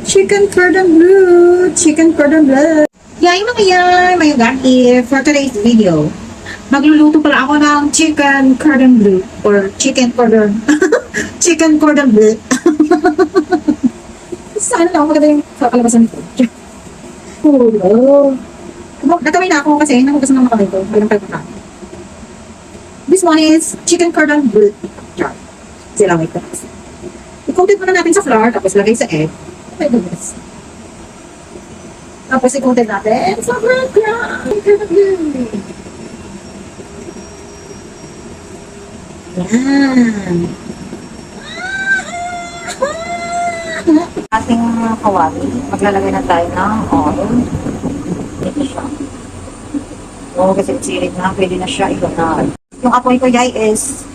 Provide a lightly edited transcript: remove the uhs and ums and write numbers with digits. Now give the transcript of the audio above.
chicken cordon bleu. Chicken cordon bleu. Yay mga yan, may gati for today's video. Magluluto pala ako ng chicken cordon bleu or chicken cordon chicken cordon bleu. Sana lang maganda yung kakalabasan nito. Hello. Natawin na ako kasi nahugasan ng mga ito. Walang pagkakain. This one is chicken cordon bleu. Char. Sila may tapos. I-coated muna natin sa flour, tapos lagay sa egg. Oh my goodness. Tapos i-coated natin sa breadcrumb. Yan. Ating kawali, maglalagay na tayo ng oil. Ito siya. Oo, kasi sirit na, pwede na siya i-lunag. Yung apoy ko, yay, is